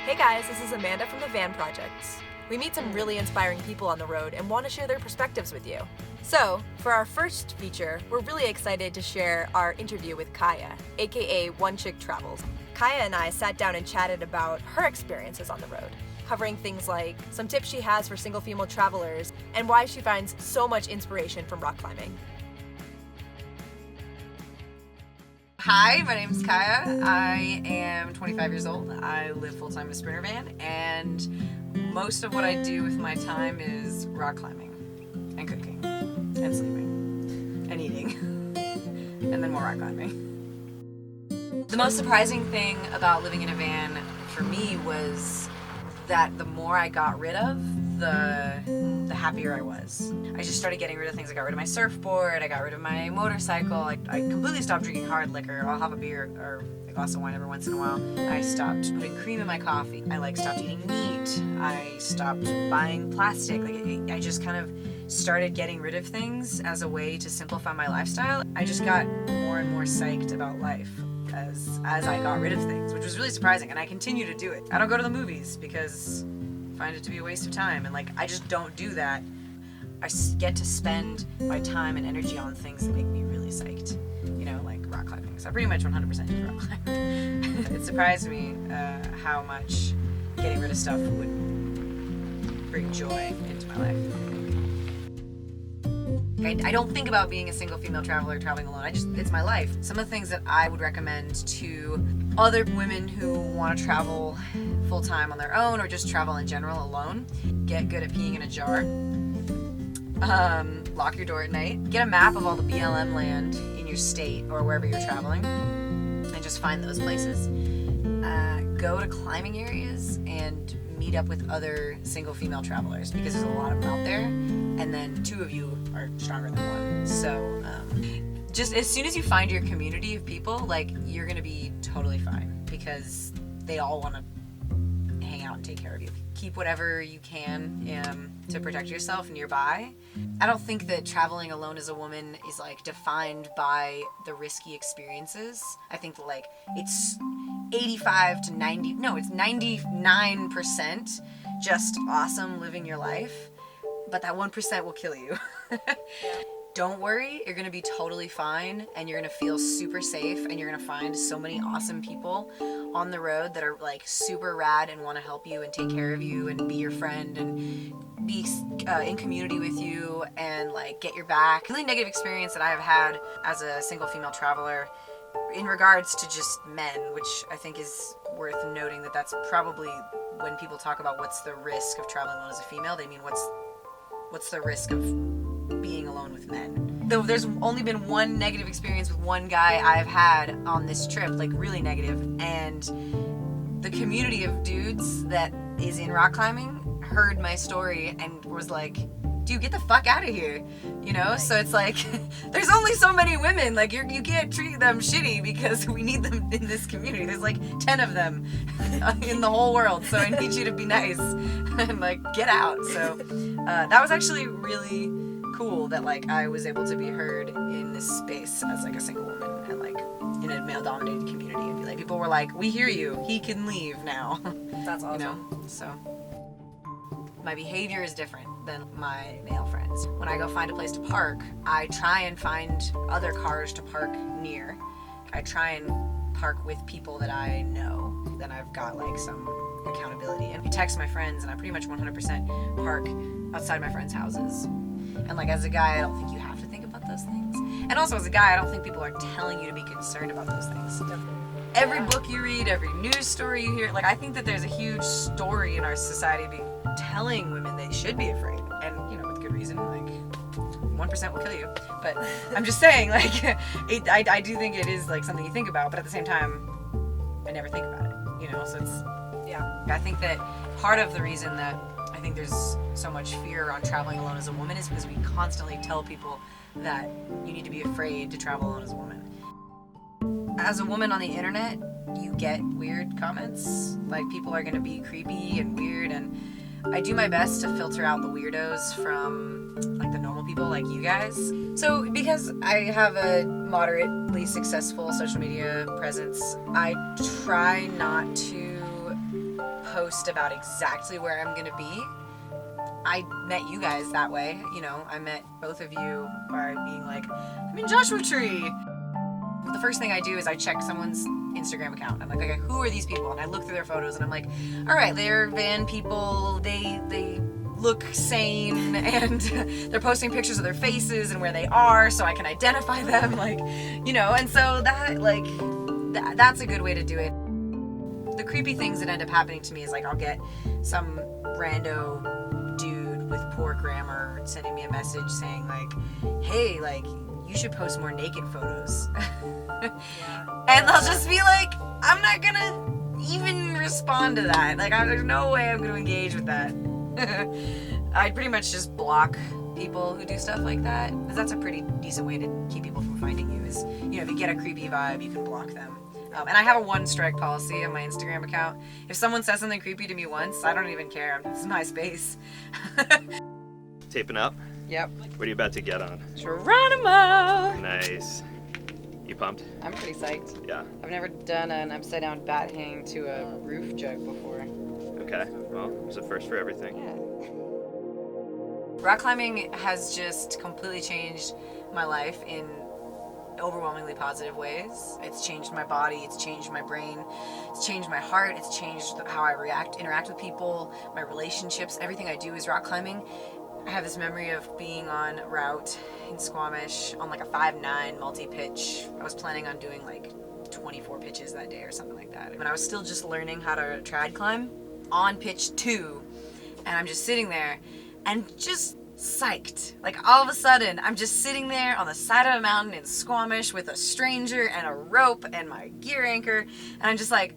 Hey guys, this is Amanda from the Van Projects. We meet some really inspiring people on the road and want to share their perspectives with you. So, for our first feature, we're really excited to share our interview with Kaya, aka OneChickTravels. Kaya and I sat down and chatted about her experiences on the road, covering things like some tips she has for single female travelers and why she finds so much inspiration from rock climbing. Hi, my name is Kaya. I am 25 years old. I live full-time in a Sprinter van, and most of what I do with my time is rock climbing and cooking and sleeping and eating and then more rock climbing. The most surprising thing about living in a van for me was that the more I got rid of, the happier I was. I just started getting rid of things. I got rid of my surfboard, I got rid of my motorcycle, I completely stopped drinking hard liquor. I'll have a beer or a glass of wine every once in a while. I stopped putting cream in my coffee. I stopped eating meat. I stopped buying plastic. I just kind of started getting rid of things as a way to simplify my lifestyle. I just got more and more psyched about life as I got rid of things, which was really surprising, and I continue to do it. I don't go to the movies because I find it to be a waste of time, and I just don't do that. I get to spend my time and energy on things that make me really psyched, like rock climbing. So I pretty much 100% do rock climbing. It surprised me how much getting rid of stuff would bring joy into my life. I don't think about being a single female traveler traveling alone. It's my life. Some of the things that I would recommend to other women who want to travel full-time on their own or just travel in general alone: get good at peeing in a jar. Lock your door at night. Get a map of all the BLM land in your state or wherever you're traveling and just find those places. Go to climbing areas and meet up with other single female travelers, because there's a lot of them out there, and then two of you are stronger than one. So just as soon as you find your community of people, you're gonna be totally fine, because they all want to hang out and take care of you. Keep whatever you can to protect yourself nearby. I don't think that traveling alone as a woman is defined by the risky experiences. I think it's 85 to 90, no, it's 99% just awesome living your life, but that 1% will kill you. Don't worry, you're gonna be totally fine, and you're gonna feel super safe, and you're gonna find so many awesome people on the road that are super rad and want to help you and take care of you and be your friend and be in community with you and get your back. Really negative experience that I have had as a single female traveler in regards to just men, which I think is worth noting, that's probably when people talk about what's the risk of traveling alone as a female, they mean what's the risk of being alone with men. Though there's only been one negative experience with one guy I've had on this trip, really negative, and the community of dudes that is in rock climbing heard my story and was like, dude, get the fuck out of here, So it's there's only so many women, you can't treat them shitty because we need them in this community. There's 10 of them in the whole world, so I need you to be nice and get out. So that was actually really cool that I was able to be heard in this space as a single woman and in a male dominated community, and people were like, we hear you, he can leave now. That's awesome. So my behavior is different than my male friends. When I go find a place to park, I try and find other cars to park near. I try and park with people that I know. Then I've got some accountability. And I text my friends, and I pretty much 100% park outside my friends' houses. And as a guy, I don't think you have to think about those things. And also as a guy, I don't think people are telling you to be concerned about those things. Definitely. Every book you read, every news story you hear, I think that there's a huge story in our society telling women they should be afraid, and with good reason. 1% will kill you, but I'm just saying, I do think it is something you think about, but at the same time, I never think about it, so it's, yeah. I think that part of the reason that I think there's so much fear on traveling alone as a woman is because we constantly tell people that you need to be afraid to travel alone as a woman. As a woman on the internet, you get weird comments, people are gonna be creepy and weird, and I do my best to filter out the weirdos from the normal people like you guys. So because I have a moderately successful social media presence, I try not to post about exactly where I'm gonna be. I met you guys that way, you know. I met both of you by being like, I'm in Joshua Tree. The first thing I do is I check someone's Instagram account. I'm like, okay, who are these people? And I look through their photos and I'm like, all right, they're van people. They look sane, and they're posting pictures of their faces and where they are, so I can identify them, like, you know. And so that's a good way to do it. The creepy things that end up happening to me is like I'll get some rando dude with poor grammar sending me a message saying like, hey, like, you should post more naked photos. And I'll just be like, I'm not gonna even respond to that. Like, there's no way I'm gonna engage with that. I'd pretty much just block people who do stuff like that, because that's a pretty decent way to keep people from finding you. Is, you know, if you get a creepy vibe, you can block them. And I have a one strike policy on my Instagram account. If someone says something creepy to me once, I don't even care. This is my space. Taping up? Yep. What are you about to get on? Geronimo! Nice. You pumped? I'm pretty psyched. Yeah. I've never done an upside down bat hang to a roof jug before. Okay. Well, there's a first for everything. Yeah. Rock climbing has just completely changed my life in overwhelmingly positive ways. It's changed my body, it's changed my brain, it's changed my heart, it's changed how I interact with people, my relationships. Everything I do is rock climbing. I have this memory of being on route in Squamish on like a 5'9" multi-pitch. I was planning on doing like 24 pitches that day or something like that. When I was still just learning how to trad climb, on pitch 2, and I'm just sitting there and just psyched. Like, all of a sudden, I'm just sitting there on the side of a mountain in Squamish with a stranger and a rope and my gear anchor, and I'm just like,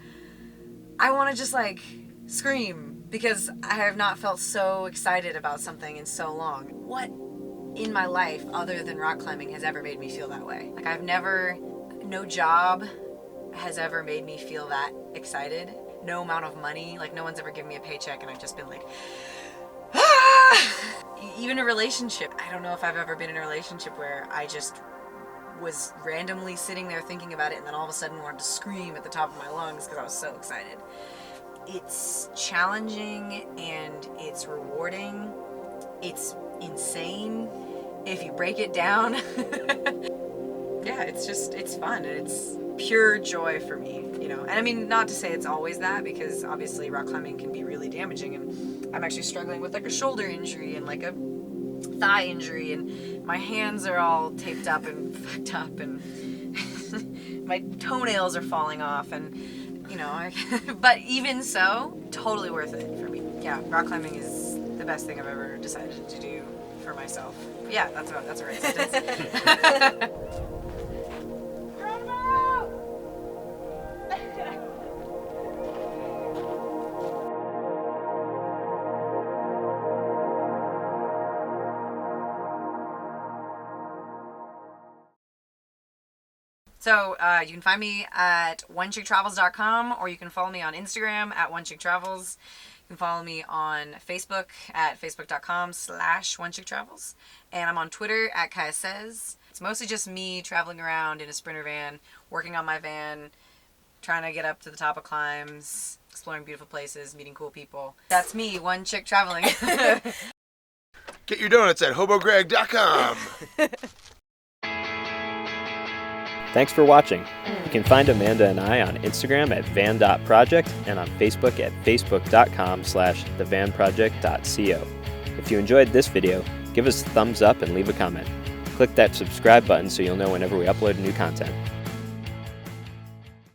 I want to just like scream, because I have not felt so excited about something in so long. What in my life other than rock climbing has ever made me feel that way? Like, no job has ever made me feel that excited. No amount of money, like, no one's ever given me a paycheck and I've just been like, ah! Even a relationship. I don't know if I've ever been in a relationship where I just was randomly sitting there thinking about it and then all of a sudden wanted to scream at the top of my lungs because I was so excited. It's challenging and it's rewarding. It's insane if you break it down. Yeah, it's fun. It's pure joy for me, you know. And I mean, not to say it's always that, because obviously rock climbing can be really damaging, and I'm actually struggling with like a shoulder injury and like a thigh injury, and my hands are all taped up and fucked up, and my toenails are falling off, and you know, but even so, totally worth it for me. Yeah, rock climbing is the best thing I've ever decided to do for myself. Yeah, that's a right sentence. So you can find me at OneChickTravels.com, or you can follow me on Instagram at OneChickTravels. You can follow me on Facebook at Facebook.com/OneChickTravels. And I'm on Twitter at Kaya Says. It's mostly just me traveling around in a Sprinter van, working on my van, trying to get up to the top of climbs, exploring beautiful places, meeting cool people. That's me, one chick traveling. Get your donuts at hobogreg.com. Thanks for watching. You can find Amanda and I on Instagram at van.project and on Facebook at facebook.com/thevanproject.co. If you enjoyed this video, give us a thumbs up and leave a comment. Click that subscribe button so you'll know whenever we upload new content.